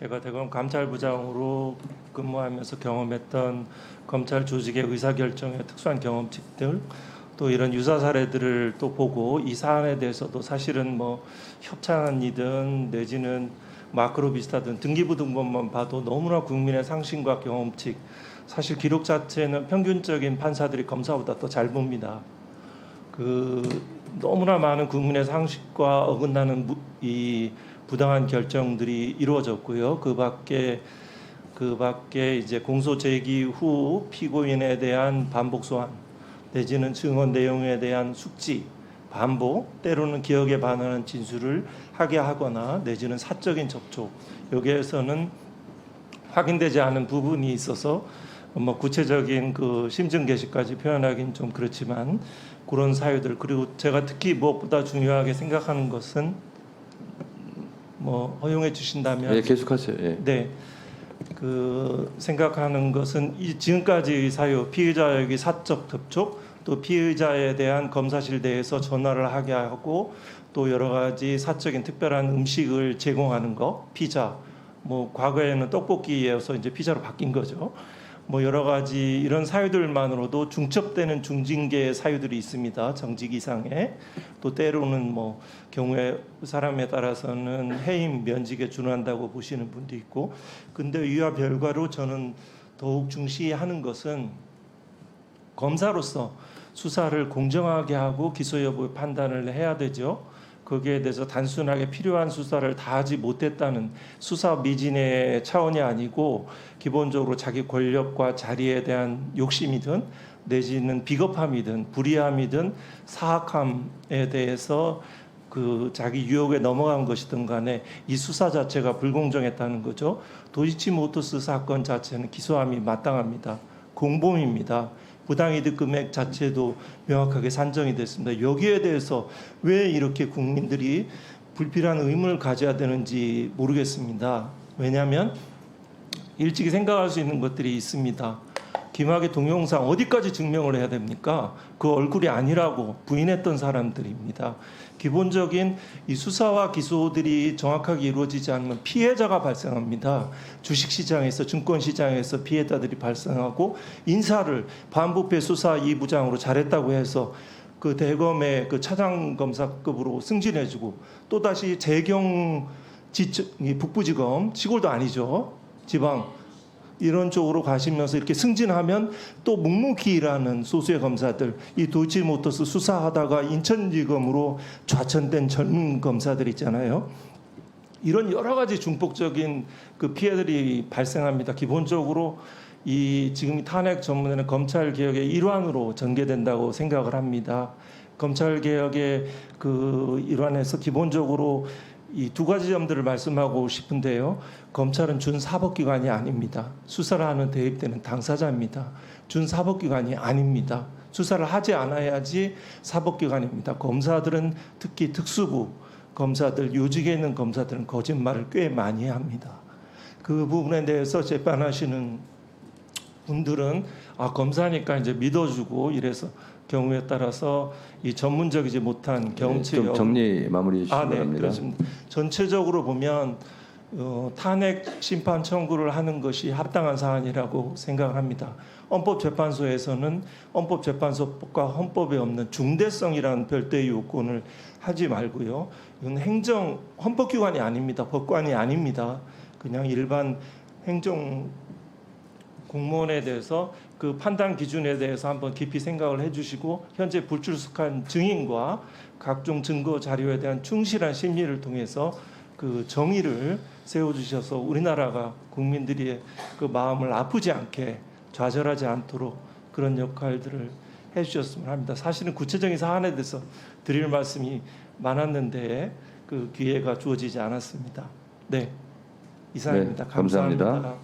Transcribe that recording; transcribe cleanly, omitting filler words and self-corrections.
제가 대검 감찰부장으로 근무하면서 경험했던 검찰 조직의 의사결정의 특수한 경험칙들, 또 이런 유사 사례들을 또 보고 이 사안에 대해서도 사실은 뭐 협찬이든 내지는 마크로 비슷하든 등기부등 것만 봐도 너무나 국민의 상식과 경험칙, 사실 기록 자체는 평균적인 판사들이 검사보다 더 잘 봅니다. 너무나 많은 국민의 상식과 어긋나는 이 부당한 결정들이 이루어졌고요. 그밖에 이제 공소 제기 후 피고인에 대한 반복 소환 내지는 증언 내용에 대한 숙지, 반복, 때로는 기억에 반하는 진술을 하게 하거나 내지는 사적인 접촉, 여기에서는 확인되지 않은 부분이 있어서 뭐 구체적인 그 심증 게시까지 표현하기는 좀 그렇지만 그런 사유들, 그리고 제가 특히 무엇보다 중요하게 생각하는 것은 뭐 허용해 주신다면 계속하세요. 네. 생각하는 것은 이 지금까지의 사유, 피의자에게 사적 접촉, 또 피의자에 대한 검사실 내에서 전화를 하게 하고 또 여러 가지 사적인 특별한 음식을 제공하는 거, 피자, 뭐 과거에는 떡볶이여서 이제 피자로 바뀐 거죠. 뭐 여러 가지 이런 사유들만으로도 중첩되는 중징계의 사유들이 있습니다. 정직 이상의. 또 때로는 뭐 경우에 사람에 따라서는 해임 면직에 준한다고 보시는 분도 있고, 근데 이와 별과로 저는 더욱 중시하는 것은 검사로서 수사를 공정하게 하고 기소 여부 판단을 해야 되죠. 거기에 대해서 단순하게 필요한 수사를 다 하지 못했다는 수사 미진의 차원이 아니고 기본적으로 자기 권력과 자리에 대한 욕심이든 내지는 비겁함이든 불의함이든 사악함에 대해서 자기 유혹에 넘어간 것이든 간에 이 수사 자체가 불공정했다는 거죠. 도이치모터스 사건 자체는 기소함이 마땅합니다. 공범입니다. 부당이득 금액 자체도 명확하게 산정이 됐습니다. 여기에 대해서 왜 이렇게 국민들이 불필요한 의문을 가져야 되는지 모르겠습니다. 왜냐하면 일찍이 생각할 수 있는 것들이 있습니다. 김학의 동영상 어디까지 증명을 해야 됩니까? 그 얼굴이 아니라고 부인했던 사람들입니다. 기본적인 이 수사와 기소들이 정확하게 이루어지지 않으면 피해자가 발생합니다. 주식시장에서 증권시장에서 피해자들이 발생하고 인사를 반부패 수사 2부장으로 잘했다고 해서 그 대검의 그 차장검사급으로 승진해주고 또다시 재경 북부지검, 시골도 아니죠, 지방 이런 쪽으로 가시면서 이렇게 승진하면 또 묵묵히 일하는 소수의 검사들, 이 도이치모터스 수사하다가 인천지검으로 좌천된 젊은 검사들 있잖아요. 이런 여러 가지 중폭적인 그 피해들이 발생합니다. 기본적으로 지금 탄핵 전문에는 검찰 개혁의 일환으로 전개된다고 생각을 합니다. 검찰 개혁의 그 일환에서 기본적으로 이 두 가지 점들을 말씀하고 싶은데요. 검찰은 준사법기관이 아닙니다. 수사를 하는 대입되는 당사자입니다. 준사법기관이 아닙니다. 수사를 하지 않아야지 사법기관입니다. 검사들은 특히 특수부 검사들, 요직에 있는 검사들은 거짓말을 꽤 많이 합니다. 그 부분에 대해서 재판하시는 분들은 검사니까 이제 믿어주고 이래서 경우에 따라서 이 전문적이지 못한 경치 좀 정리 마무리해 주시기 바랍니다. 네, 그렇습니다. 전체적으로 보면 탄핵 심판 청구를 하는 것이 합당한 사안이라고 생각합니다. 헌법재판소에서는 헌법재판소법과 헌법에 없는 중대성이라는 별도의 요건을 하지 말고요. 이건 헌법기관이 아닙니다. 법관이 아닙니다. 그냥 일반 행정 공무원에 대해서 그 판단 기준에 대해서 한번 깊이 생각을 해주시고 현재 불출석한 증인과 각종 증거 자료에 대한 충실한 심리를 통해서 그 정의를 세워주셔서 우리나라가 국민들의 그 마음을 아프지 않게 좌절하지 않도록 그런 역할들을 해주셨으면 합니다. 사실은 구체적인 사안에 대해서 드릴 말씀이 많았는데 그 기회가 주어지지 않았습니다. 네, 이상입니다. 네, 감사합니다. 감사합니다.